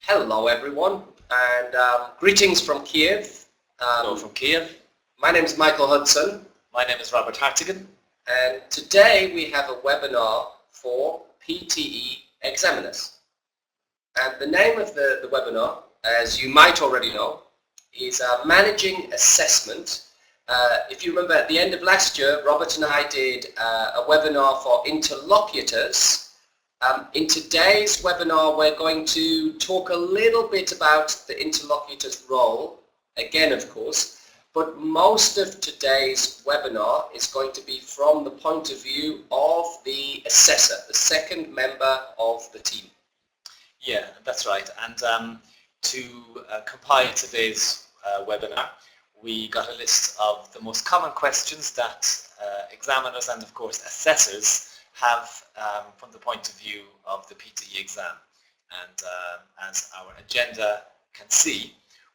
Hello everyone, and greetings from Kiev. Hello from Kiev. My name is Michael Hudson. My name is Robert Hartigan. And today we have a webinar for PTE examiners. And the name of the webinar, as you might already know, is Managing Assessment. If you remember, at the end of last year, Robert and I did a webinar for interlocutors. In today's webinar, we're going to talk a little bit about the interlocutor's role, again of course, but most of today's webinar is going to be from the point of view of the assessor, the second member of the team. Yeah, that's right. And to compile today's webinar, we got a list of the most common questions that examiners and of course assessors have from the point of view of the PTE exam. And as our agenda can see,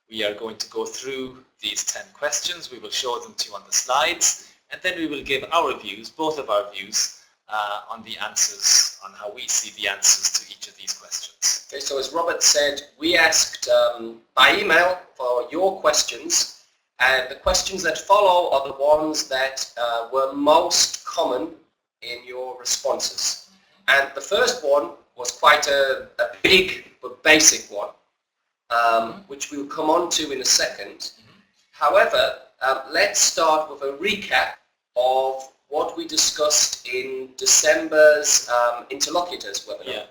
we are going to go through these 10 questions. We will show them to you on the slides, and then we will give our views, both of our views, on the answers, on how we see the answers to each of these questions. Okay, so as Robert said, we asked by email for your questions, and the questions that follow are the ones that were most common in your responses. And the first one was quite a big but basic one, which we'll come on to in a second. However, let's start with a recap of what we discussed in December's interlocutors webinar.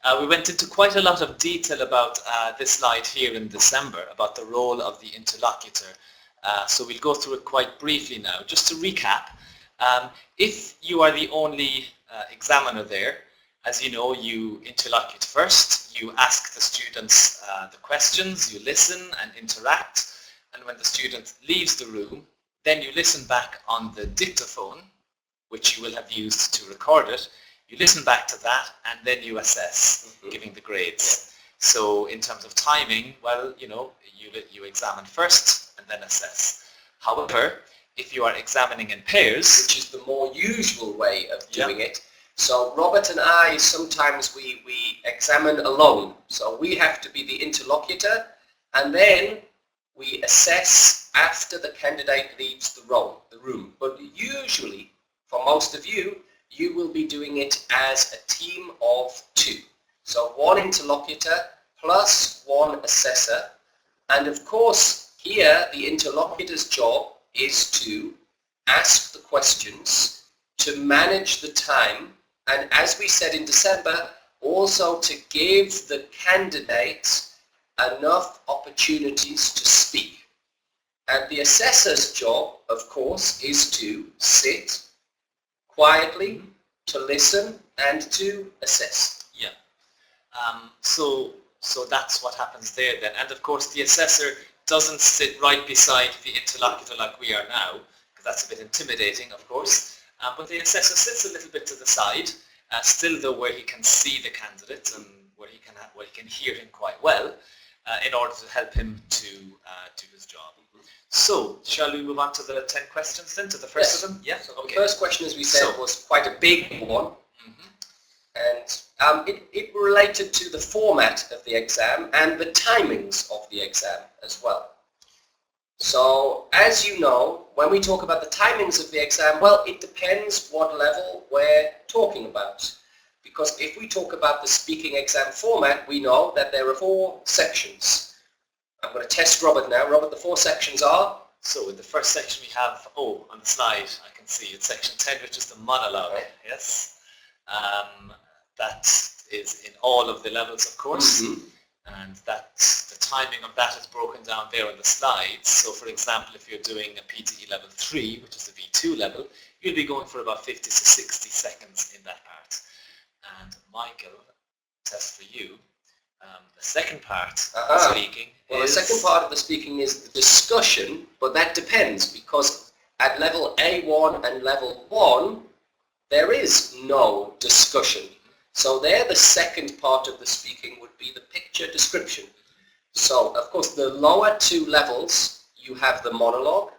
Yeah. We went into quite a lot of detail about this slide here in December, about the role of the interlocutor. So we'll go through it quite briefly now. Just to recap, if you are the only examiner there, as you know, you interlocute first, you ask the students the questions, you listen and interact, and when the student leaves the room, then you listen back on the dictaphone, which you will have used to record it. You listen back to that, and then you assess, giving the grades. So in terms of timing, well, you know, you examine first and then assess. However, if you are examining in pairs, which is the more usual way of doing it. So Robert and I, sometimes we examine alone. So we have to be the interlocutor, and then we assess after the candidate leaves the room. But usually, for most of you, you will be doing it as a team of two. So one interlocutor plus one assessor. And of course, here the interlocutor's job is to ask the questions, to manage the time, and as we said in December, also to give the candidates enough opportunities to speak. And the assessor's job, of course, is to sit quietly, to listen, and to assess. Yeah. So that's what happens there then. And of course, the assessor doesn't sit right beside the interlocutor like we are now, because that's a bit intimidating, of course. But the assessor sits a little bit to the side, still though where he can see the candidate and where he can hear him quite well, in order to help him to do his job. So, shall we move on to the 10 questions then, to the first of them? Yeah. So okay. The first question, as we said, was quite a big one. And it related to the format of the exam and the timings of the exam as well. So, as you know, when we talk about the timings of the exam, well, it depends what level we're talking about. Because if we talk about the speaking exam format, we know that there are 4 sections. I'm going to test Robert now. Robert, the 4 sections are? So in the first section we have, on the slide, I can see it's section 10, which is the monologue. Okay. Yes. That is in all of the levels, of course. And the timing of that is broken down there on the slides. So for example, if you're doing a PTE level 3, which is the V2 level, you'll be going for about 50 to 60 seconds in that part. And Michael, test for you, the second part of speaking Well, the second part of the speaking is the discussion, but that depends, because at level A1 and level 1, there is no discussion. So there, the second part of the speaking would be the picture description. So, of course, the lower 2 levels, you have the monologue,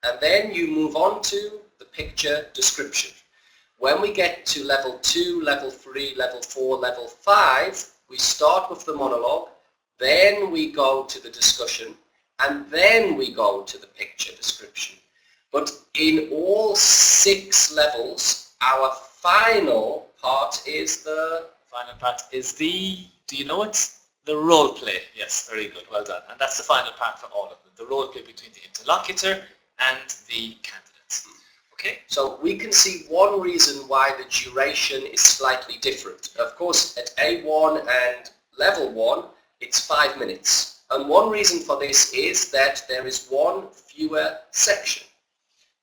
and then you move on to the picture description. When we get to level 2, level 3, level 4, level 5, we start with the monologue, then we go to the discussion, and then we go to the picture description. But in all 6 levels, our final part is the... Final part is the, do you know it? The role play. Yes, very good, well done. And that's the final part for all of them, the role play between the interlocutor and the candidates. Okay? So we can see one reason why the duration is slightly different. Of course, at A1 and level 1, it's 5 minutes. And one reason for this is that there is one fewer section.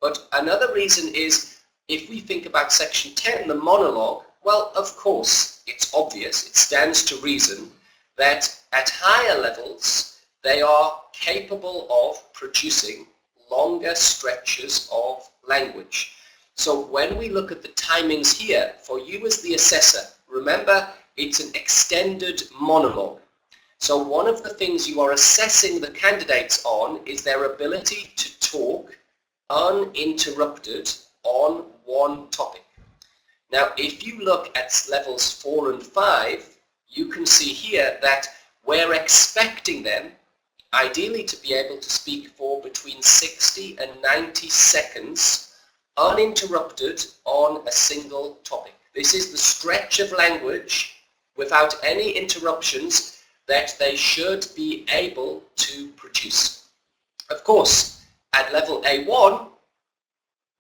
But another reason is, if we think about section 10, the monologue, well, of course, it's obvious, it stands to reason that at higher levels, they are capable of producing longer stretches of language. So when we look at the timings here, for you as the assessor, remember, it's an extended monologue. So one of the things you are assessing the candidates on is their ability to talk uninterrupted on one topic. Now, if you look at levels 4 and 5, you can see here that we're expecting them ideally to be able to speak for between 60 and 90 seconds uninterrupted on a single topic. This is the stretch of language without any interruptions that they should be able to produce. Of course, at level A1,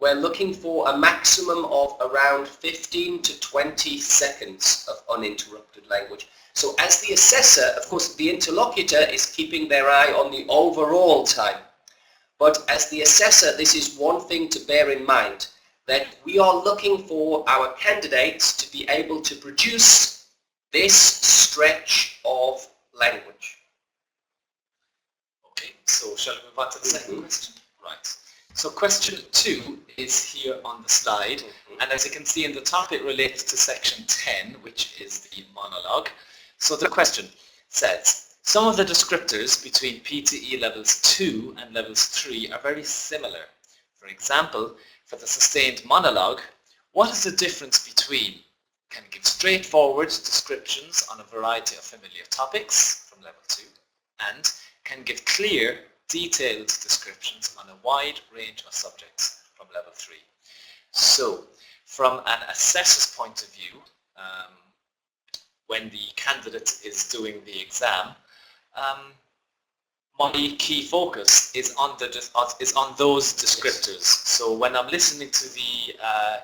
we're looking for a maximum of around 15 to 20 seconds of uninterrupted language. So as the assessor, of course, the interlocutor is keeping their eye on the overall time. But as the assessor, this is one thing to bear in mind, that we are looking for our candidates to be able to produce this stretch of language. Okay, so shall we move on to the second question? Right. So question 2 is here on the slide, and as you can see in the top, it relates to section 10, which is the monologue. So the question says, some of the descriptors between PTE levels 2 and levels 3 are very similar. For example, for the sustained monologue, what is the difference between can give straightforward descriptions on a variety of familiar topics from level 2 and can give clear, detailed descriptions on a wide range of subjects from level 3. So, from an assessor's point of view, when the candidate is doing the exam, my key focus is on those descriptors. So when I'm listening to the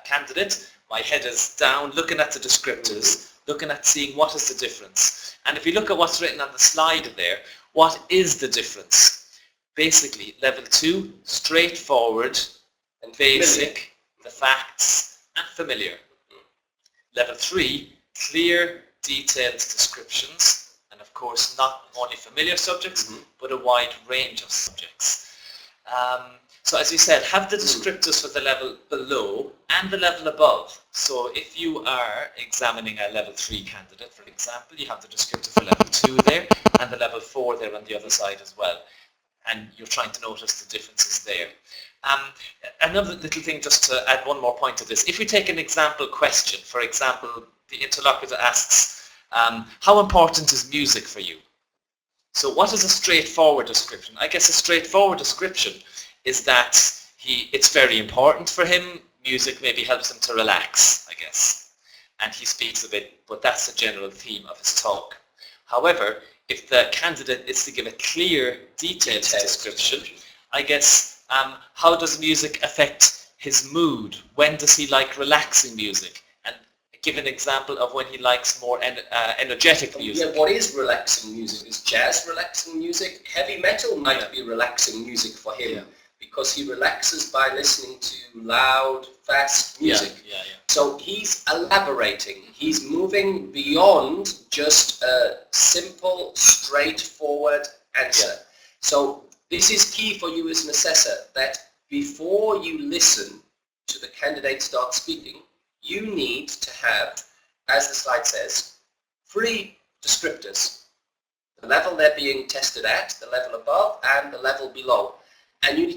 candidate, my head is down, looking at the descriptors, looking at seeing what is the difference. And if you look at what's written on the slide there, what is the difference? Basically, level 2, straightforward and basic, the facts, and familiar. Level 3, clear, detailed descriptions, and of course not only familiar subjects, but a wide range of subjects. So as we said, have the descriptors for the level below and the level above. So if you are examining a level 3 candidate, for example, you have the descriptor for level 2 there, and the level 4 there on the other side as well. And you're trying to notice the differences there. Another little thing, just to add one more point to this, if we take an example question, for example, the interlocutor asks, how important is music for you? So what is a straightforward description? I guess a straightforward description is that it's very important for him. Music maybe helps him to relax, I guess. And he speaks of it, but that's the general theme of his talk. However, if the candidate is to give a clear, detailed description, I guess, how does music affect his mood? When does he like relaxing music? And give an example of when he likes more energetic music. Yeah, what is relaxing music? Is jazz relaxing music? Heavy metal might be relaxing music for him because he relaxes by listening to loud, fast music. So he's elaborating. He's moving beyond just a simple, straightforward answer. So this is key for you as an assessor, that before you listen to the candidate start speaking, you need to have, as the slide says, 3 descriptors. The level they're being tested at, the level above, and the level below. And you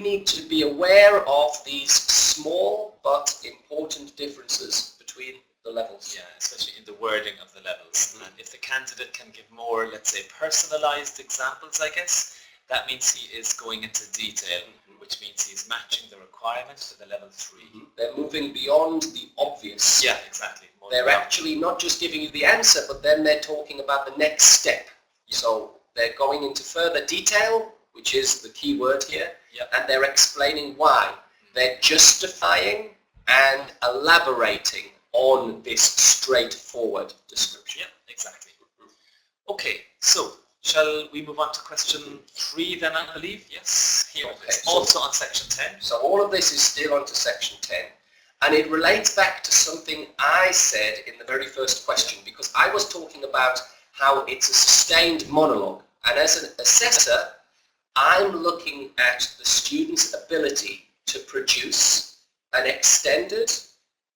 need to be aware of these small but important differences between the levels. Yeah, especially in the wording of the levels. And if the candidate can give more, let's say, personalized examples, I guess, that means he is going into detail, which means he's matching the requirement to the level 3. They're moving beyond the obvious. Yeah, exactly. More They're actually not just giving you the answer, but then they're talking about the next step. So they're going into further detail, which is the key word here, and they're explaining why. They're justifying and elaborating on this straightforward description. Yeah, exactly. Okay, so shall we move on to question 3 then, I believe? Yes, here. Okay, It's also on section 10. So all of this is still onto section 10, and it relates back to something I said in the very first question, because I was talking about how it's a sustained monologue, and as an assessor, I'm looking at the student's ability to produce an extended,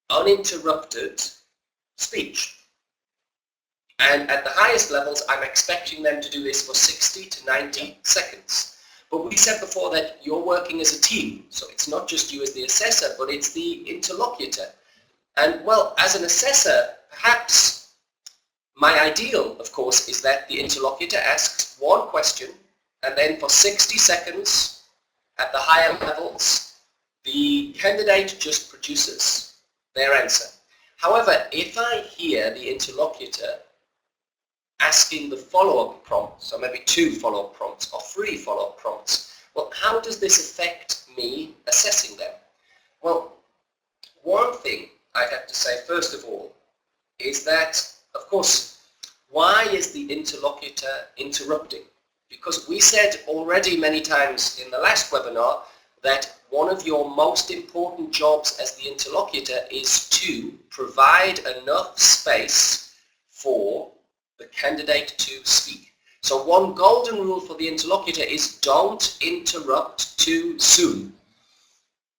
uninterrupted speech. And at the highest levels, I'm expecting them to do this for 60 to 90 seconds. But we said before that you're working as a team, so it's not just you as the assessor, but it's the interlocutor. And well, as an assessor, perhaps my ideal, of course, is that the interlocutor asks one question, and then for 60 seconds, at the higher levels, the candidate just produces their answer. However, if I hear the interlocutor asking the follow-up prompt, so maybe 2 follow-up prompts or 3 follow-up prompts, well, how does this affect me assessing them? Well, one thing I have to say, first of all, is that, of course, why is the interlocutor interrupting? Because we said already many times in the last webinar that one of your most important jobs as the interlocutor is to provide enough space for the candidate to speak. So one golden rule for the interlocutor is don't interrupt too soon.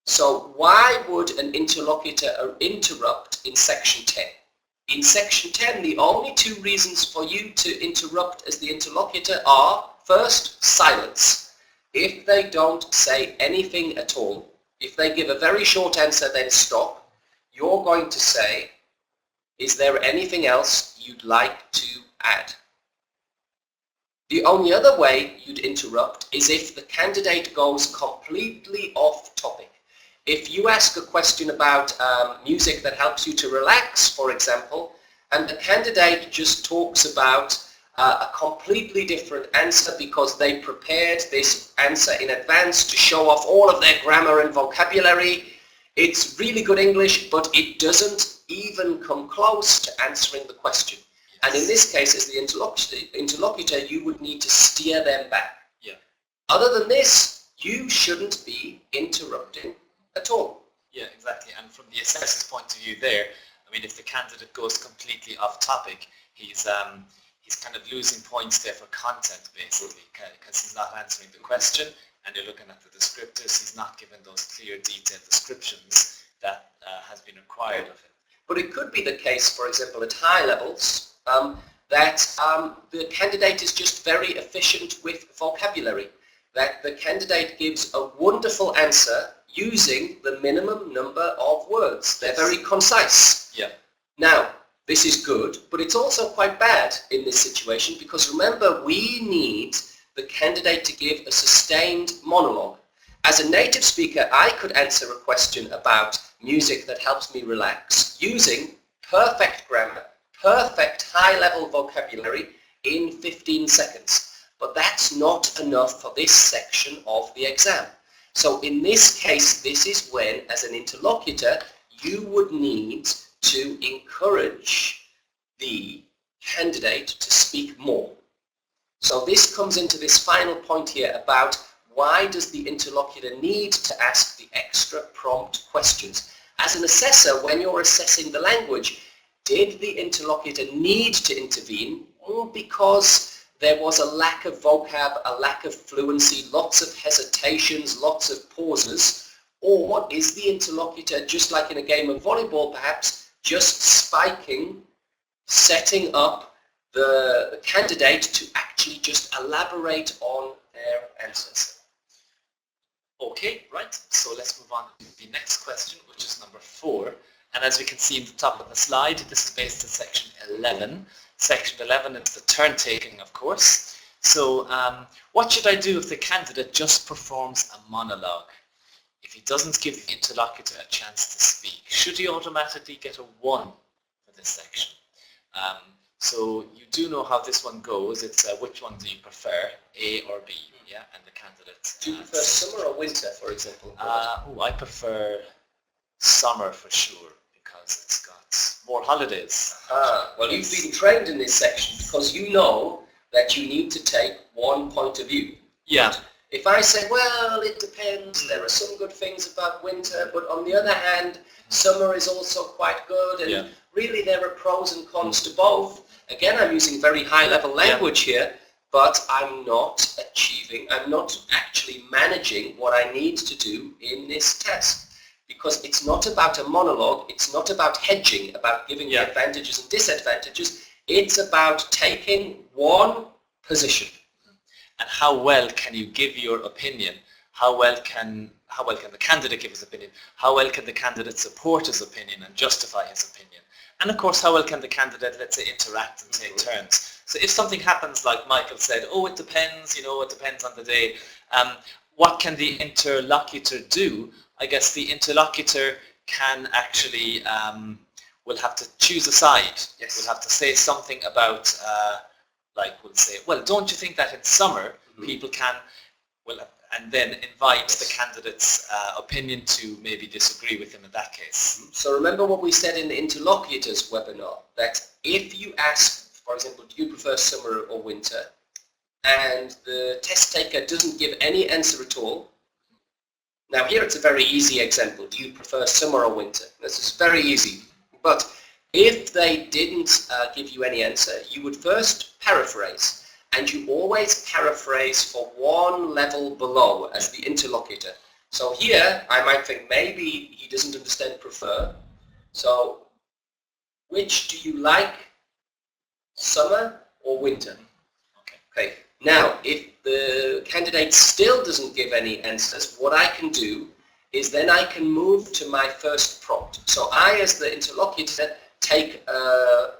So why would an interlocutor interrupt in section 10? In section 10, the only 2 reasons for you to interrupt as the interlocutor are, first, silence. If they don't say anything at all, if they give a very short answer, then stop, you're going to say, is there anything else you'd like to add? The only other way you'd interrupt is if the candidate goes completely off topic. If you ask a question about music that helps you to relax, for example, and the candidate just talks about a completely different answer because they prepared this answer in advance to show off all of their grammar and vocabulary. It's really good English, but it doesn't even come close to answering the question. And in this case, as the interlocutor, you would need to steer them back. Yeah. Other than this, you shouldn't be interrupting at all. Yeah, exactly. And from the assessor's point of view there, I mean, if the candidate goes completely off topic, he's kind of losing points there for content, basically, because he's not answering the question, and you're looking at the descriptors, he's not given those clear, detailed descriptions that has been required of him. But it could be the case, for example, at high levels, that the candidate is just very efficient with vocabulary, that the candidate gives a wonderful answer using the minimum number of words. They're very concise. Yeah. Now, this is good, but it's also quite bad in this situation because remember, we need the candidate to give a sustained monologue. As a native speaker, I could answer a question about music that helps me relax using perfect grammar, perfect high-level vocabulary in 15 seconds. But that's not enough for this section of the exam. So in this case, this is when, as an interlocutor, you would need to encourage the candidate to speak more. So this comes into this final point here about why does the interlocutor need to ask the extra prompt questions? As an assessor, when you're assessing the language, did the interlocutor need to intervene? Or because there was a lack of vocab, a lack of fluency, lots of hesitations, lots of pauses? Or is the interlocutor, just like in a game of volleyball perhaps, just spiking, setting up the candidate to actually just elaborate on their answers? Okay, right. So let's move on to the next question, which is number 4. And as we can see in the top of the slide, this is based on section 11. Section 11 is the turn taking, of course. So what should I do if the candidate just performs a monologue? If he doesn't give the interlocutor a chance to speak, should he automatically get a 1 for this section? So you do know how this one goes. It's which one do you prefer, A or B? Yeah, and the candidate. Do you prefer summer or winter, for example? I prefer summer for sure because it's got more holidays. Well, you've been trained in this section because you know that you need to take one point of view. Yeah. If I say, well, it depends, there are some good things about winter, but on the other hand, summer is also quite good, and really there are pros and cons to both. Again, I'm using very high-level language here, but I'm not actually managing what I need to do in this test. Because it's not about a monologue, it's not about hedging, about giving the advantages and disadvantages, it's about taking one position. And how well can you give your opinion? How well can the candidate give his opinion? How well can the candidate support his opinion and justify his opinion? And of course, how well can the candidate, let's say, interact and take turns? So if something happens, like Michael said, oh, it depends, it depends on the day, what can the interlocutor do? I guess the interlocutor can actually, will have to choose a side. Yes. Will have to say something about, like we'll say, well, don't you think that in summer people can, and then invite the candidate's opinion to maybe disagree with him in that case. So remember what we said in the interlocutors webinar, that if you ask, for example, do you prefer summer or winter, and the test taker doesn't give any answer at all. Now here it's a very easy example. Do you prefer summer or winter? This is very easy. But if they didn't give you any answer, you would first paraphrase. And you always paraphrase for one level below as the interlocutor. So here I might think maybe he doesn't understand prefer. So which do you like, summer or winter? Okay. Now, if the candidate still doesn't give any answers, what I can do is then I can move to my first prompt. So I, as the interlocutor, take a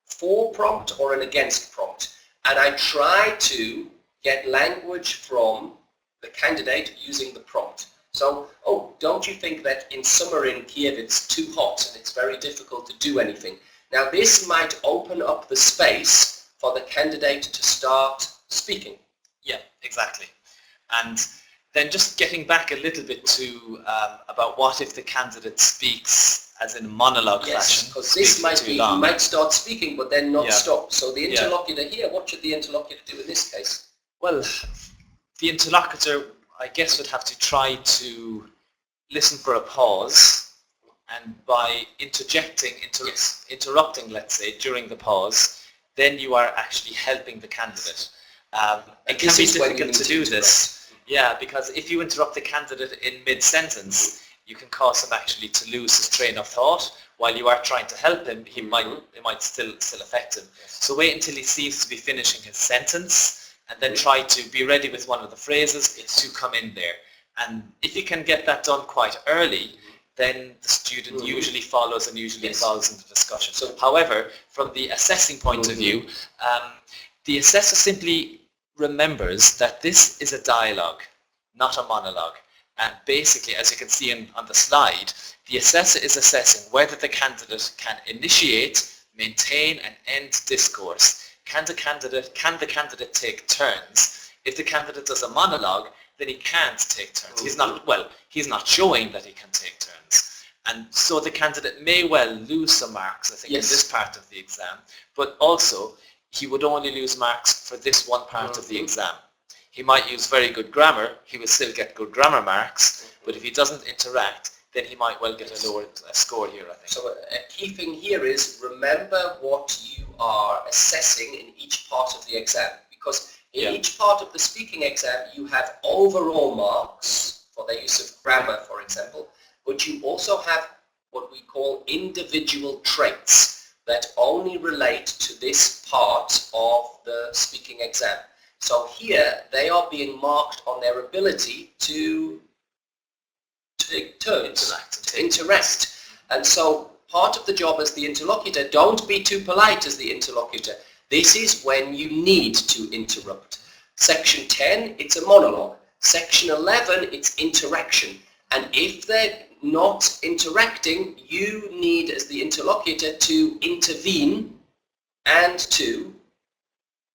for prompt or an against prompt, and I try to get language from the candidate using the prompt. So, oh, don't you think that in summer in Kiev it's too hot and it's very difficult to do anything? Now this might open up the space for the candidate to start speaking. Yeah, exactly. And then just getting back a little bit to about what if the candidate speaks as in a monologue fashion. Because this might be, he might start speaking but then not stop. So the interlocutor here, what should the interlocutor do in this case? Well, the interlocutor, I guess, would have to try to listen for a pause, and by interjecting, interrupting, let's say, during the pause, then you are actually helping the candidate. It can be difficult to do this. Yeah, because if you interrupt the candidate in mid-sentence, you can cause him actually to lose his train of thought. While you are trying to help him, it might still affect him. So wait until he seems to be finishing his sentence, and then try to be ready with one of the phrases to come in there. And if you can get that done quite early, then the student usually follows and usually involves in the discussion. So, however, from the assessing point of view, the assessor simply remembers that this is a dialogue, not a monologue. And basically, as you can see on the slide, the assessor is assessing whether the candidate can initiate, maintain and end discourse. Can the candidate take turns? If the candidate does a monologue, then he can't take turns. He's not showing that he can take turns. And so the candidate may well lose some marks, I think, in this part of the exam, but also he would only lose marks for this one part of the exam. He might use very good grammar, he will still get good grammar marks, but if he doesn't interact, then he might well get a lower score here, I think. So a key thing here is remember what you are assessing in each part of the exam, because in each part of the speaking exam you have overall marks for the use of grammar, for example, but you also have what we call individual traits that only relate to this part of the speaking exam. So here they are being marked on their ability to take turns, to interact. And so part of the job as the interlocutor, don't be too polite as the interlocutor. This is when you need to interrupt. Section 10, it's a monologue. Section 11, it's interaction. And if they're not interacting, you need as the interlocutor to intervene and to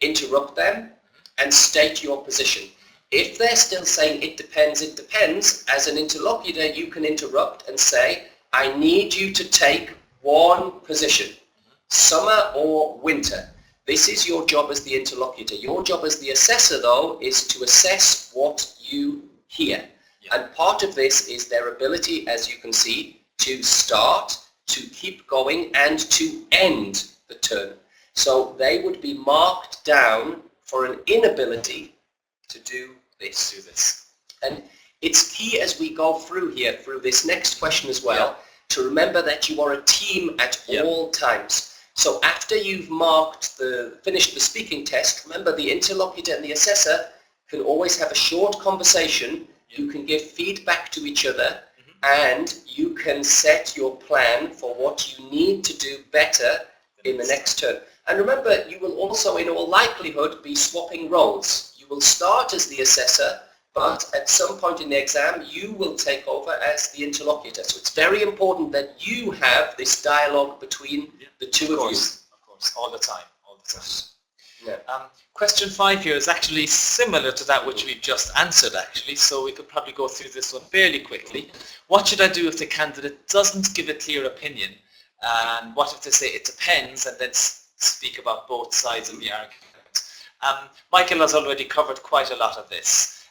interrupt them and state your position. If they're still saying it depends, as an interlocutor you can interrupt and say, I need you to take one position, summer or winter. This is your job as the interlocutor. Your job as the assessor, though, is to assess what you hear. Yeah. And part of this is their ability, as you can see, to start, to keep going, and to end the turn. So they would be marked down for an inability to do this. And it's key as we go through here, through this next question as well, to remember that you are a team at all times. So after you've finished the speaking test, remember the interlocutor and the assessor can always have a short conversation. You can give feedback to each other, and you can set your plan for what you need to do better in the next turn. And remember, you will also in all likelihood be swapping roles. You will start as the assessor, but at some point in the exam you will take over as the interlocutor. So it's very important that you have this dialogue between the two of you. Of course, all the time. Yeah. Question 5 here is actually similar to that which we've just answered actually, so we could probably go through this one fairly quickly. What should I do if the candidate doesn't give a clear opinion? And what if they say it depends and then speak about both sides of the argument? Michael has already covered quite a lot of this.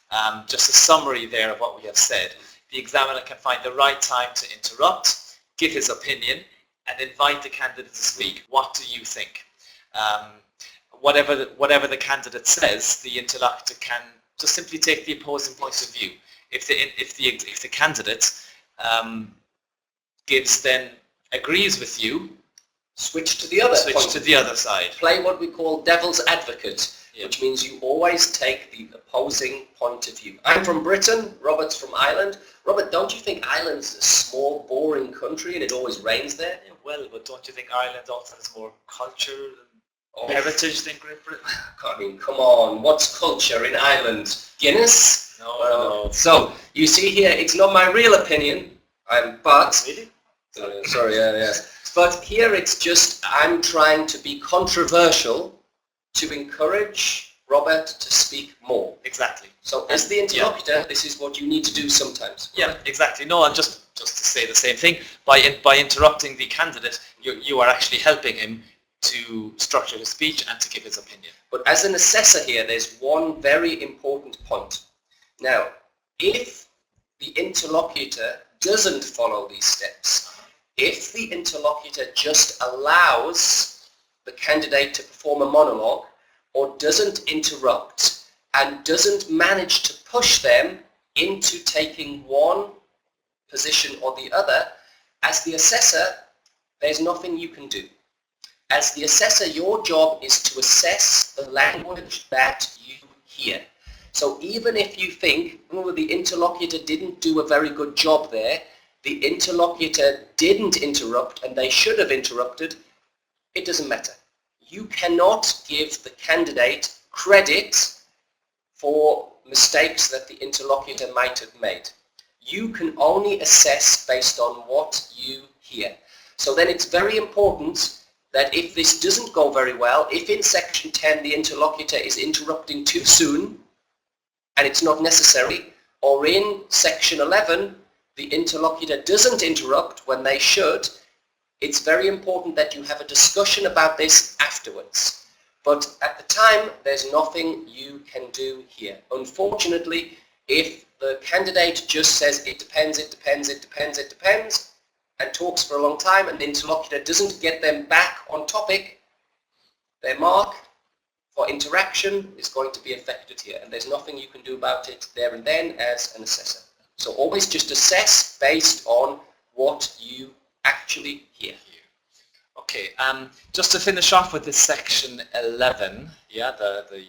Just a summary there of what we have said. The examiner can find the right time to interrupt, give his opinion, and invite the candidate to speak. What do you think? Whatever the candidate says, the interlocutor can just simply take the opposing point of view. If the candidate agrees with you, switch to the other side. Play what we call devil's advocate, which means you always take the opposing point of view. I'm from Britain, Robert's from Ireland. Robert, don't you think Ireland's a small, boring country and it always rains there? Yeah, well, but don't you think Ireland also has more culture and heritage than Great Britain? I mean, come on, what's culture in Ireland? Guinness? No. So, you see here, it's not my real opinion, but... Really? Sorry, yes. But here it's just, I'm trying to be controversial to encourage Robert to speak more. Exactly. So as the interlocutor, this is what you need to do sometimes. Yeah, exactly. No, and just to say the same thing, by interrupting the candidate, you are actually helping him to structure his speech and to give his opinion. But as an assessor here, there's one very important point. Now, if the interlocutor doesn't follow these steps, if the interlocutor just allows the candidate to perform a monologue or doesn't interrupt and doesn't manage to push them into taking one position or the other, as the assessor, there's nothing you can do. As the assessor, your job is to assess the language that you hear. So even if you think, oh, the interlocutor didn't do a very good job there, the interlocutor didn't interrupt and they should have interrupted, it doesn't matter. You cannot give the candidate credit for mistakes that the interlocutor might have made. You can only assess based on what you hear. So then it's very important that if this doesn't go very well, if in section 10 the interlocutor is interrupting too soon and it's not necessary, or in section 11 the interlocutor doesn't interrupt when they should, it's very important that you have a discussion about this afterwards. But at the time, there's nothing you can do here. Unfortunately, if the candidate just says it depends, and talks for a long time and the interlocutor doesn't get them back on topic, their mark for interaction is going to be affected here, and there's nothing you can do about it there and then as an assessor. So always just assess based on what you actually hear. Okay, just to finish off with this section 11, the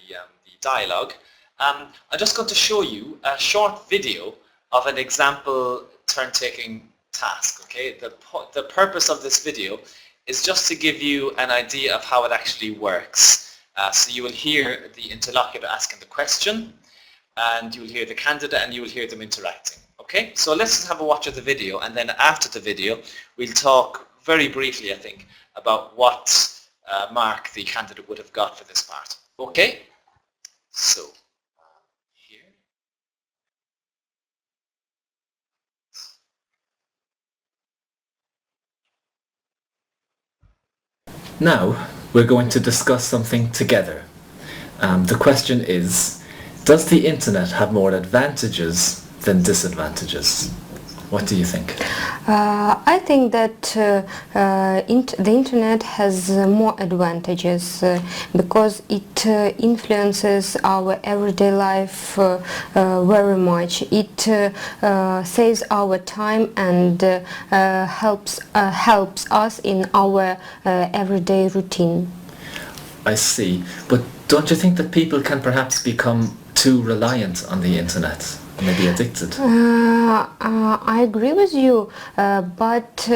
dialogue, I'm just going to show you a short video of an example turn-taking task, okay? The purpose of this video is just to give you an idea of how it actually works. So you will hear the interlocutor asking the question, and you will hear the candidate, and you will hear them interacting. Okay, so let's just have a watch of the video, and then after the video we'll talk very briefly, I think, about what mark the candidate would have got for this part. Okay, so here. Now we're going to discuss something together. The question is, does the internet have more advantages than disadvantages? What do you think? I think that the internet has more advantages because it influences our everyday life very much. It saves our time and helps us in our everyday routine. I see, but don't you think that people can perhaps become too reliant on the internet? Maybe addicted? I agree with you, but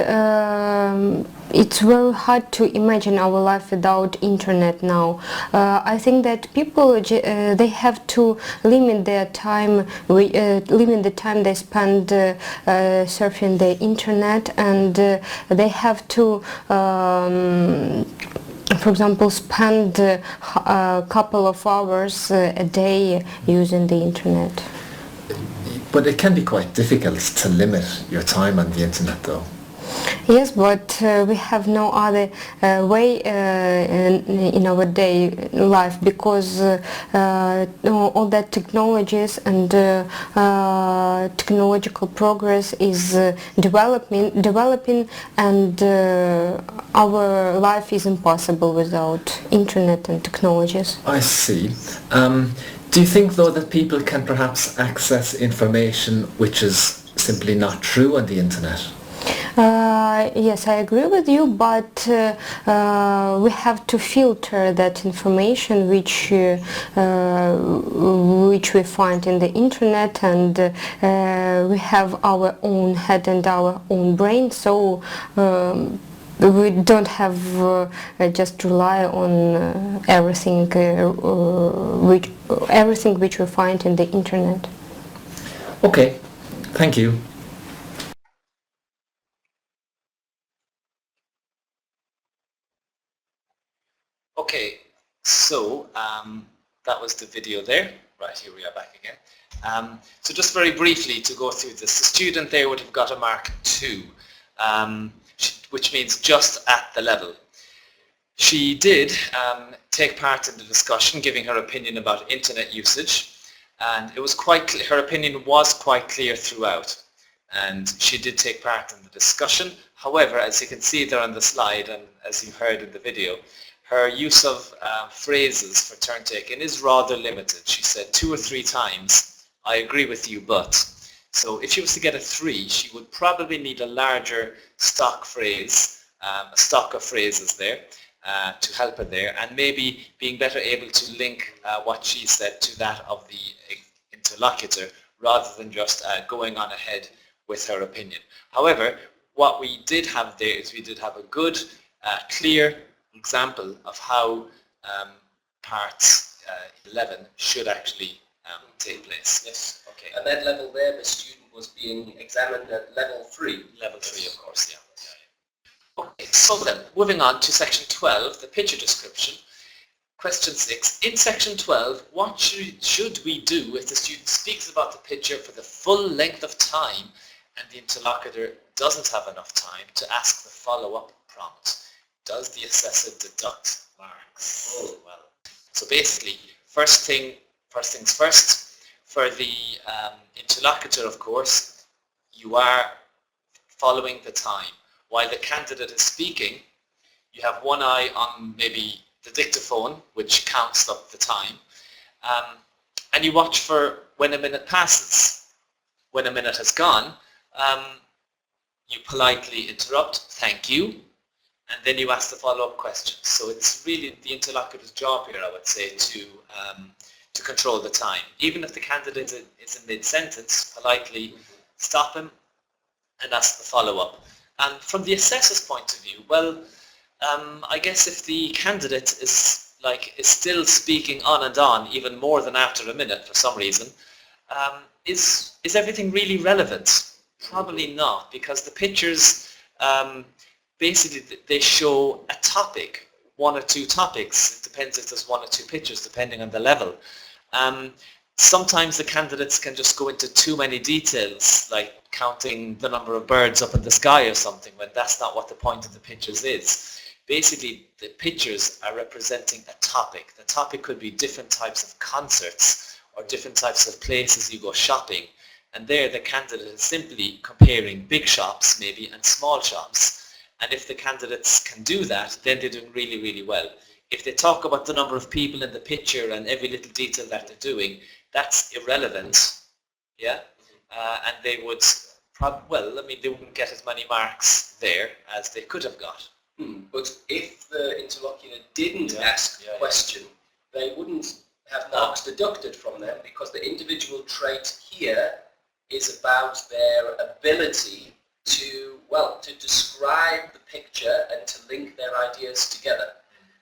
it's very hard to imagine our life without internet now. I think that people they have to limit their time, limit the time they spend surfing the internet, and they have to for example, spend a couple of hours a day using the internet. But it can be quite difficult to limit your time on the internet, though. Yes, but we have no other way in our day life, because all that technologies and technological progress is developing, and our life is impossible without internet and technologies. I see. Do you think, though, that people can perhaps access information which is simply not true on the internet? Yes, I agree with you, but we have to filter that information which we find in the internet, and we have our own head and our own brain, so we don't have just rely on everything which we find in the internet. Okay, thank you. Okay, so that was the video there. Right, here we are back again. So just very briefly to go through this, the student there would have got a mark 2, which means just at the level. She did take part in the discussion, giving her opinion about internet usage, and it was her opinion was quite clear throughout, and she did take part in the discussion. However, as you can see there on the slide, and as you heard in the video, her use of phrases for turn taking is rather limited. She said 2 or 3 times, "I agree with you, but." So if she was to get a 3, she would probably need a larger stock phrase, a stock of phrases there to help her there, and maybe being better able to link what she said to that of the interlocutor, rather than just going on ahead with her opinion. However, what we did have there is we did have a good, clear example of how parts 11 should actually take place. Yes, okay. At that level there, the student was being examined at level 3. Level 3, of course, yeah. Okay, so then, moving on to section 12, the picture description. Question 6. In section 12, what should we do if the student speaks about the picture for the full length of time and the interlocutor doesn't have enough time to ask the follow-up prompt? Does the assessor deduct marks? Oh, well. So basically, first things first, for the interlocutor, of course, you are following the time. While the candidate is speaking, you have one eye on maybe the dictaphone, which counts up the time, and you watch for when a minute passes. When a minute has gone, you politely interrupt, "Thank you," and then you ask the follow-up question. So it's really the interlocutor's job here, I would say, to control the time. Even if the candidate is in mid-sentence, politely stop him, and that's the follow-up. And from the assessor's point of view, well, I guess if the candidate is still speaking on and on, even more than after a minute for some reason, is everything really relevant? Probably not, because the pictures basically they show a topic, one or two topics. It depends if there's one or two pictures, depending on the level. Sometimes the candidates can just go into too many details, like counting the number of birds up in the sky or something, when that's not what the point of the pictures is. Basically, the pictures are representing a topic. The topic could be different types of concerts or different types of places you go shopping. And there the candidate is simply comparing big shops maybe and small shops. And if the candidates can do that, then they're doing really, really well. If they talk about the number of people in the picture and every little detail that they're doing, that's irrelevant, yeah? And they would, they wouldn't get as many marks there as they could have got. But if the interlocutor didn't ask the question, they wouldn't have marks deducted from them, because the individual trait here is about their ability to describe the picture and to link their ideas together.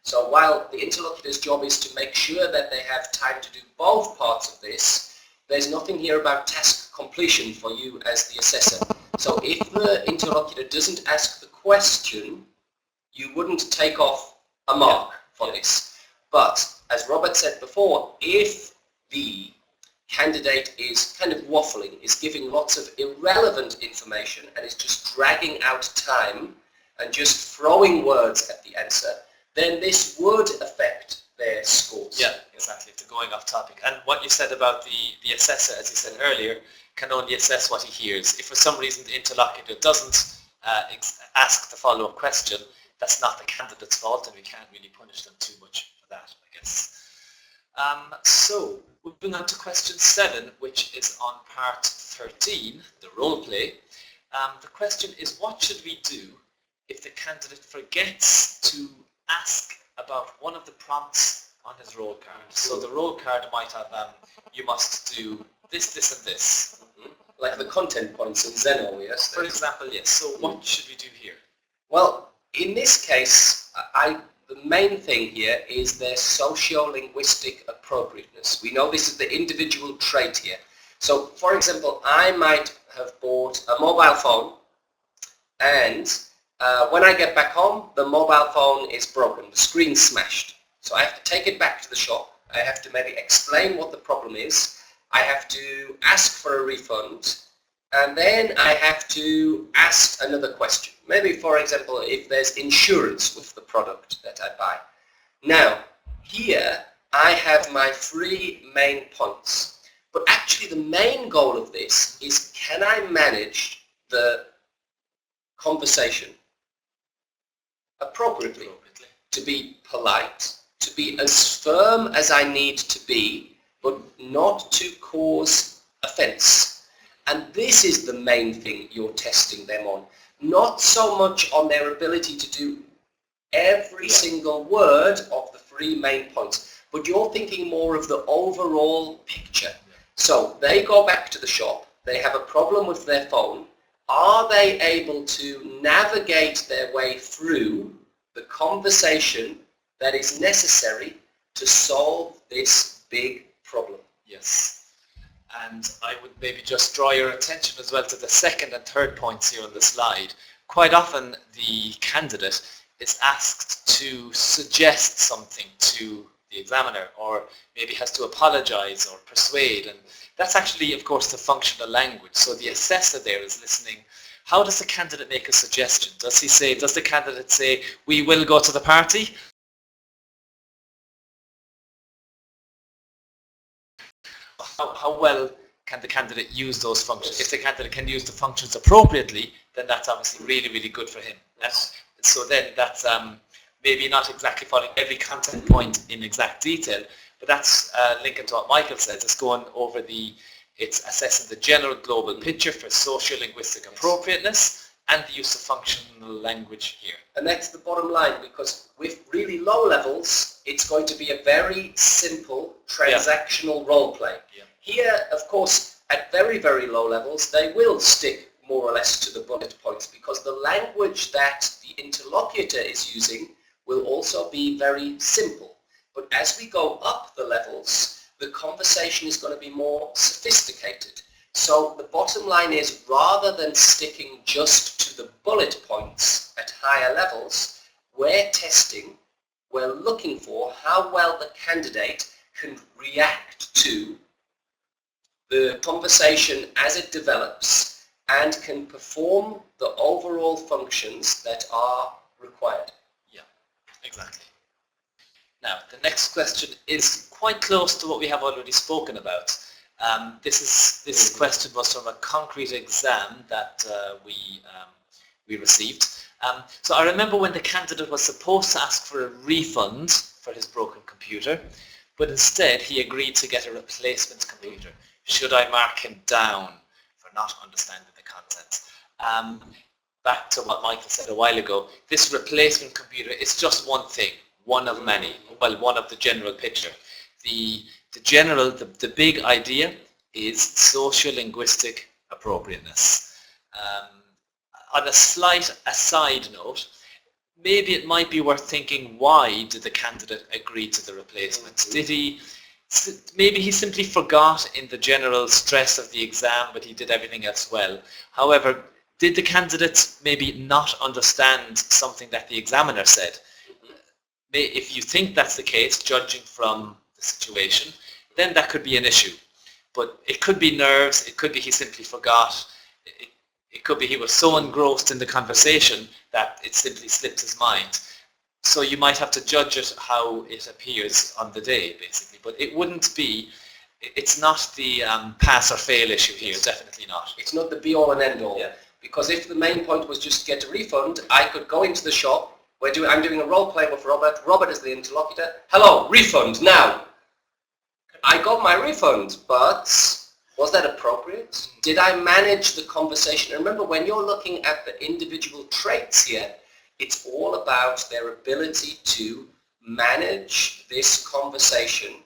So while the interlocutor's job is to make sure that they have time to do both parts of this, there's nothing here about task completion for you as the assessor. So if the interlocutor doesn't ask the question, you wouldn't take off a mark for this. But as Robert said before, if the candidate is kind of waffling, is giving lots of irrelevant information and is just dragging out time and just throwing words at the answer, then this would affect their scores. Yeah, exactly, if they're going off topic. And what you said about the assessor, as you said earlier, can only assess what he hears. If for some reason the interlocutor doesn't ask the follow-up question, that's not the candidate's fault, and we can't really punish them too much for that, I guess. So, moving on to question 7, which is on part 13, the role play. The question is, what should we do if the candidate forgets to ask about one of the prompts on his role card? So the role card might have, you must do this, this, and this. Like the content points in Zeno, yes? For example, yes. So what should we do here? Well, in this case, the main thing here is their socio-linguistic appropriateness. We know this is the individual trait here. So, for example, I might have bought a mobile phone, and when I get back home, the mobile phone is broken, the screen's smashed. So I have to take it back to the shop. I have to maybe explain what the problem is. I have to ask for a refund. And then I have to ask another question. Maybe, for example, if there's insurance with the product that I buy. Now, here I have my 3 main points. But actually the main goal of this is, can I manage the conversation appropriately, to be polite, to be as firm as I need to be, but not to cause offense. And this is the main thing you're testing them on. Not so much on their ability to do every single word of the 3 main points, but you're thinking more of the overall picture. So they go back to the shop, they have a problem with their phone. Are they able to navigate their way through the conversation that is necessary to solve this big problem? Yes. And I would maybe just draw your attention as well to the 2nd and 3rd points here on the slide. Quite often the candidate is asked to suggest something to the examiner, or maybe has to apologize or persuade, and that's actually, of course, the functional language. So the assessor there is listening. How does the candidate make a suggestion? Does the candidate say, we will go to the party? How well can the candidate use those functions? If the candidate can use the functions appropriately, then that's obviously really, really good for him. So then that's maybe not exactly following every content point in exact detail, but that's linking to what Michael says. It's going over it's assessing the general global picture for socio-linguistic appropriateness and the use of functional language here. And that's the bottom line, because with really low levels, it's going to be a very simple transactional role play. Yeah. Here, of course, at very, very low levels, they will stick more or less to the bullet points, because the language that the interlocutor is using will also be very simple. But as we go up the levels, the conversation is going to be more sophisticated. So the bottom line is, rather than sticking just to the bullet points at higher levels, we're testing, we're looking for how well the candidate can react to the conversation as it develops and can perform the overall functions that are required. Yeah, exactly. Now, the next question is quite close to what we have already spoken about. This question was from a concrete exam that we received. So I remember when the candidate was supposed to ask for a refund for his broken computer, but instead he agreed to get a replacement computer. Should I mark him down for not understanding the content? Back to what Michael said a while ago, this replacement computer is just one thing, one of many, well, one of the general picture. The big idea is socio-linguistic appropriateness. On a slight aside note, maybe it might be worth thinking, why did the candidate agree to the replacement? Maybe he simply forgot in the general stress of the exam, but he did everything else well. However, did the candidate maybe not understand something that the examiner said? If you think that's the case, judging from the situation, then that could be an issue. But it could be nerves, it could be he simply forgot, it could be he was so engrossed in the conversation that it simply slipped his mind. So you might have to judge it how it appears on the day, basically. But it wouldn't be, it's not the pass or fail issue here, definitely not. It's not the be-all and end-all. Yeah. Because if the main point was just to get a refund, I could go into the shop. I'm doing a role play with Robert. Robert is the interlocutor. Hello, refund now. I got my refund, but was that appropriate? Did I manage the conversation? And remember, when you're looking at the individual traits here, it's all about their ability to manage this conversation,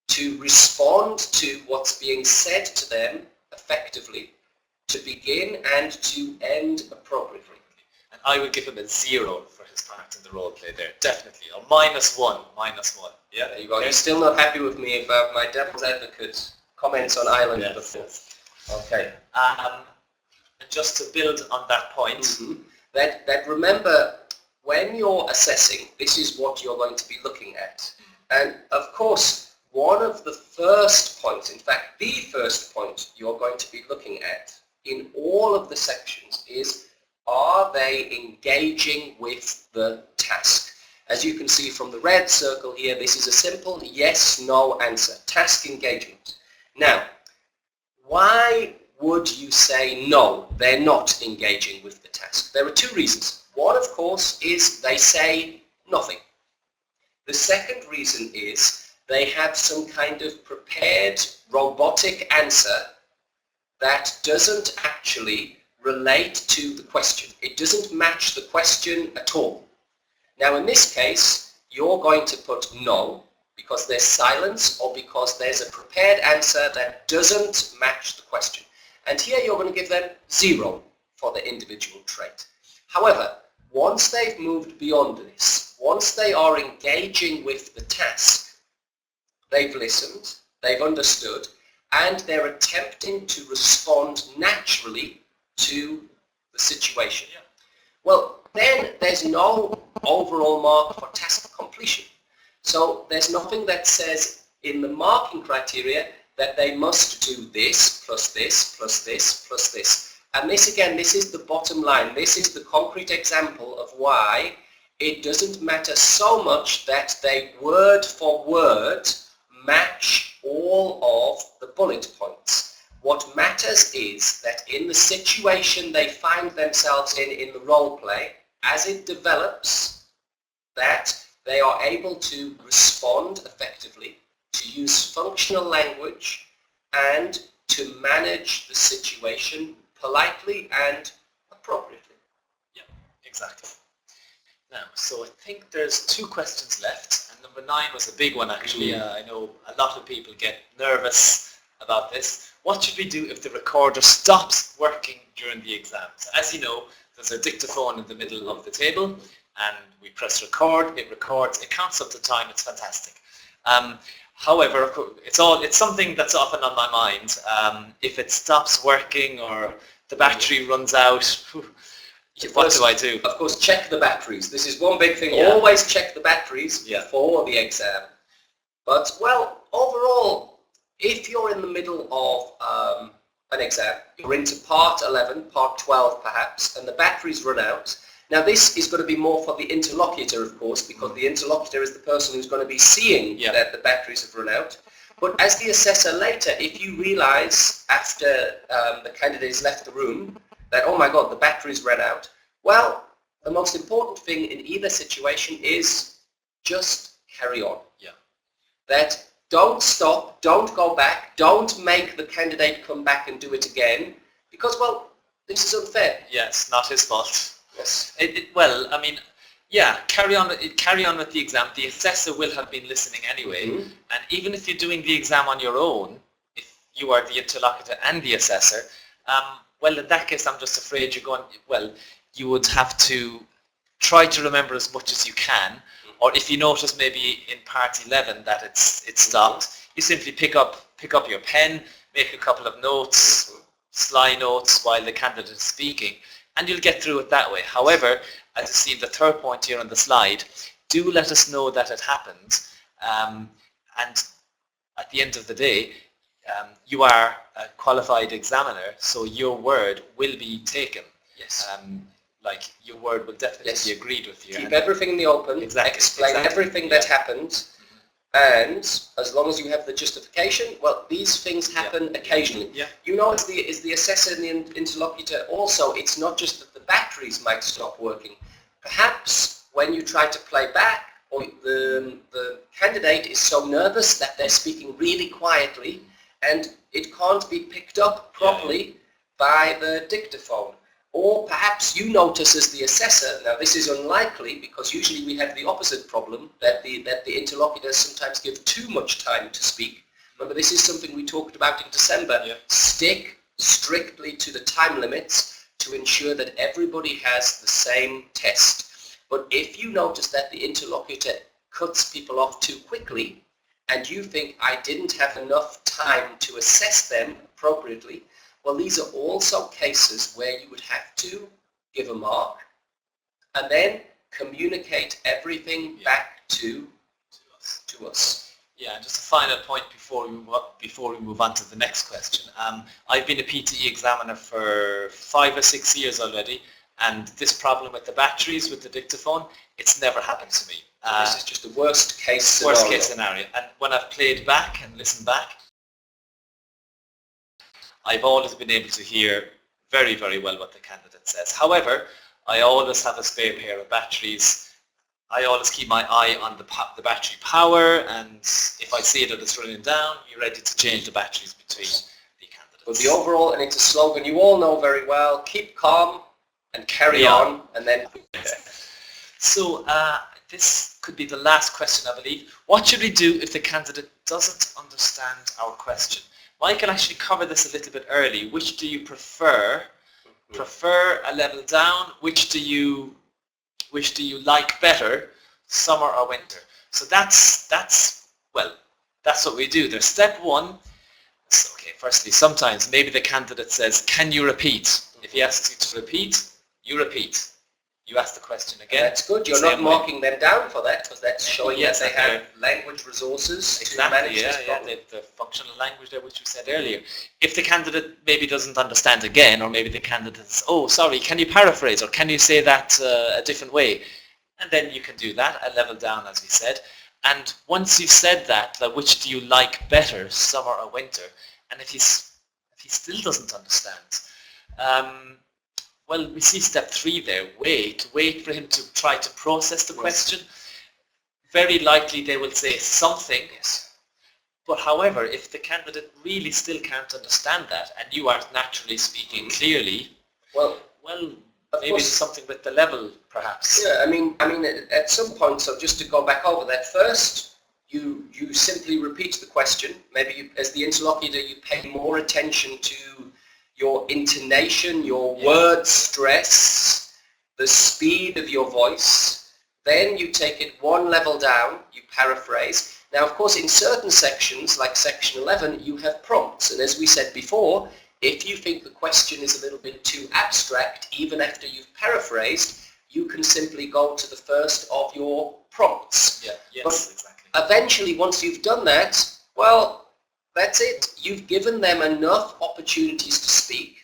to respond to what's being said to them effectively, to begin and to end appropriately. And I would give him a 0 for his part in the role play there, definitely. Or -1. Yeah, there you go. You're still not happy with me about my devil's advocate comments on Ireland before. Yes. Okay. And just to build on that point, that remember, when you're assessing, this is what you're going to be looking at. And of course, one of the first points, in fact, the first point you're going to be looking at in all of the sections is, are they engaging with the task? As you can see from the red circle here, this is a simple yes-no answer, task engagement. Now, why would you say no, they're not engaging with the task? There are two reasons. One, of course, is they say nothing. The second reason is they have some kind of prepared robotic answer that doesn't actually relate to the question. It doesn't match the question at all. Now, in this case, you're going to put no because there's silence or because there's a prepared answer that doesn't match the question. And here you're going to give them 0 for the individual trait. However, once they've moved beyond this, once they are engaging with the task, they've listened, they've understood, and they're attempting to respond naturally to the situation. Yeah. Well, then there's no overall mark for task completion. So there's nothing that says in the marking criteria that they must do this, plus this, plus this, plus this. And this, again, this is the bottom line. This is the concrete example of why it doesn't matter so much that they word for word match all of the bullet points. What matters is that in the situation they find themselves in the role play, as it develops, that they are able to respond effectively, to use functional language, and to manage the situation politely and appropriately. Yeah, exactly. Now, so I think there's 2 questions left, and number 9 was a big one actually. I know a lot of people get nervous about this. What should we do if the recorder stops working during the exam? So as you know, there's a dictaphone in the middle of the table, and we press record, it records, it counts up the time, it's fantastic. However, it's something that's often on my mind. If it stops working or the battery runs out, what do I do? Of course, check the batteries. This is one big thing. Yeah. Always check the batteries Yeah. before the exam. But, well, overall, if you're in the middle of an exam, you're into part 11, part 12 perhaps, and the batteries run out. Now this is going to be more for the interlocutor, of course, because the interlocutor is the person who's going to be seeing that the batteries have run out. But as the assessor later, if you realize after the candidate has left the room that, oh my God, the batteries ran out, well, the most important thing in either situation is just carry on. Yeah. That don't stop, don't go back, don't make the candidate come back and do it again, because, well, this is unfair. Yes, not his fault. Yes. Well, I mean, yeah, carry on with the exam. The assessor will have been listening anyway, and even if you're doing the exam on your own, if you are the interlocutor and the assessor, well, in that case, I'm just afraid you're going, well, you would have to try to remember as much as you can, or if you notice maybe in part 11 that it's stopped, you simply pick up your pen, make a couple of notes, sly notes while the candidate is speaking, and you'll get through it that way. However, as you see in the third point here on the slide, do let us know that it happened, and at the end of the day, you are a qualified examiner, so your word will be taken. Yes. Like, your word will definitely be agreed with you. Keep everything in the open, explain everything that happened, and as long as you have the justification, well, these things happen occasionally. Yeah. You know, as the assessor and the interlocutor, also, it's not just that the batteries might stop working. Perhaps when you try to play back, or the candidate is so nervous that they're speaking really quietly, and it can't be picked up properly by the dictaphone. Or perhaps you notice as the assessor, now this is unlikely because usually we have the opposite problem, that the interlocutors sometimes give too much time to speak. Remember, this is something we talked about in December. Yeah. Stick strictly to the time limits to ensure that everybody has the same test. But if you notice that the interlocutor cuts people off too quickly, and you think, I didn't have enough time to assess them appropriately, well, these are also cases where you would have to give a mark and then communicate everything back to us. Yeah, just a final point before we move on to the next question. I've been a PTE examiner for 5 or 6 years already, and this problem with the batteries, with the dictaphone, it's never happened to me. This is just the worst case scenario. Worst case scenario. And when I've played back and listened back, I've always been able to hear very, very well what the candidate says. However, I always have a spare pair of batteries. I always keep my eye on the battery power, and if I see that it's running down, you're ready to change the batteries between the candidates. But the overall, and it's a slogan you all know very well, keep calm and carry on, and then... So this could be the last question, I believe. What should we do if the candidate doesn't understand our question? Michael actually covered this a little bit early. Which do you prefer? Prefer a level down? Which do you like better, summer or winter? So that's what we do. There's step one. So, okay, firstly, sometimes maybe the candidate says, can you repeat? If he asks you to repeat, you repeat. You ask the question again. That's good. You're not marking them down for that, because that's showing that they have language resources to manage this problem. The functional language there, which we said earlier. If the candidate maybe doesn't understand again, or maybe the candidate says, oh, sorry, can you paraphrase, or can you say that a different way? And then you can do that, a level down, as we said. And once you've said that, which do you like better, summer or winter? And if he still doesn't understand, well, we see step 3 there. Wait for him to try to process the question. Very likely they will say something. But however, if the candidate really still can't understand that, and you are naturally speaking clearly, well, maybe it's something with the level, perhaps. Yeah, I mean, at some point, so just to go back over that, first, you simply repeat the question. Maybe you, as the interlocutor, you pay more attention to your intonation, your word stress, the speed of your voice. Then you take it one level down, you paraphrase. Now, of course, in certain sections, like section 11, you have prompts. And as we said before, if you think the question is a little bit too abstract, even after you've paraphrased, you can simply go to the first of your prompts. Yeah, yes, but exactly. eventually, once you've done that, well, that's it. You've given them enough opportunities to speak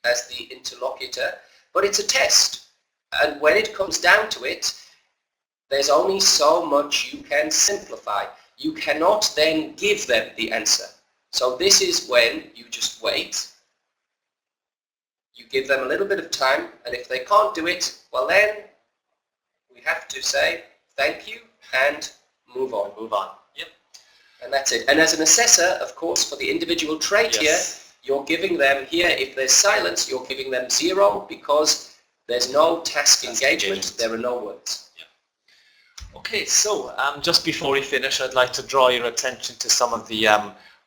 as the interlocutor, but it's a test. And when it comes down to it, there's only so much you can simplify. You cannot then give them the answer. So this is when you just wait. You give them a little bit of time, and if they can't do it, well then we have to say thank you and move on. Move on. Yep. And that's it. And as an assessor, of course, for the individual trait here, you're giving them here, if there's silence, you're giving them 0 because there's no task engagement. There are no words. Yeah. Okay, so just before we finish, I'd like to draw your attention to some of the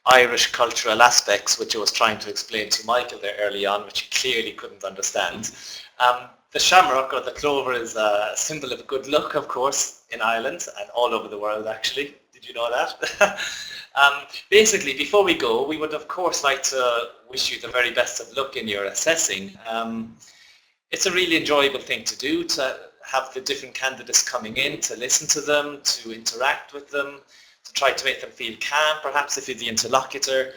Irish cultural aspects which I was trying to explain to Michael there early on, which he clearly couldn't understand. The shamrock or the clover is a symbol of good luck, of course, in Ireland and all over the world actually. Did you know that? Basically, before we go, we would of course like to wish you the very best of luck in your assessing. It's a really enjoyable thing to do, to have the different candidates coming in, to listen to them, to interact with them, to try to make them feel calm, perhaps if you're the interlocutor,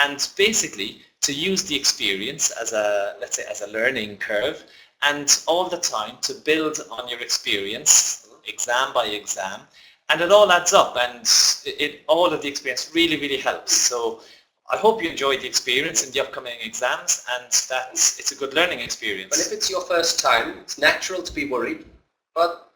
and basically to use the experience as a, let's say, as a learning curve, and all the time to build on your experience, exam by exam, and it all adds up, and all of the experience really, really helps. So I hope you enjoyed the experience in the upcoming exams, and that it's a good learning experience. But if it's your first time, it's natural to be worried, but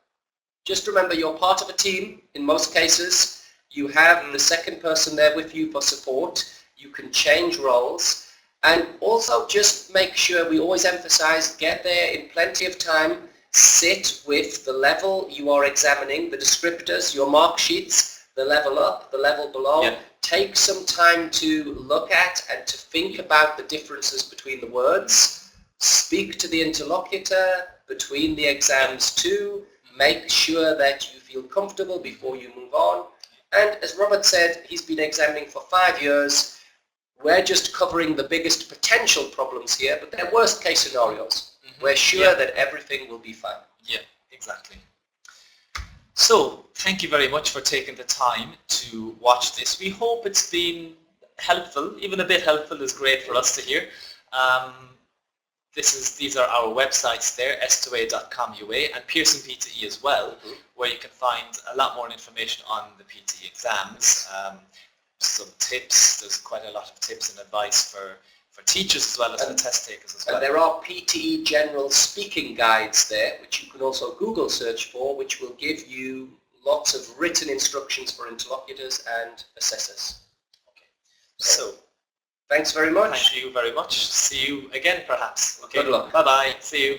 just remember you're part of a team in most cases. You have the second person there with you for support. You can change roles. And also just make sure, we always emphasize, get there in plenty of time, sit with the level you are examining, the descriptors, your mark sheets, the level up, the level below. Yeah. Take some time to look at and to think about the differences between the words. Speak to the interlocutor between the exams too. Make sure that you feel comfortable before you move on. And as Robert said, he's been examining for 5 years. We're just covering the biggest potential problems here, but they're worst case scenarios. We're sure that everything will be fine. Yeah, exactly. So, thank you very much for taking the time to watch this. We hope it's been helpful. Even a bit helpful is great for us to hear. These are our websites there, s2a.com.ua and Pearson PTE as well, where you can find a lot more information on the PTE exams. Some tips, there's quite a lot of tips and advice for teachers as well as for test takers as well. And there are PTE general speaking guides there, which you can also Google search for, which will give you lots of written instructions for interlocutors and assessors. Okay. So thanks very much. Thank you very much. See you again perhaps. Okay. Good luck. Bye-bye. See you.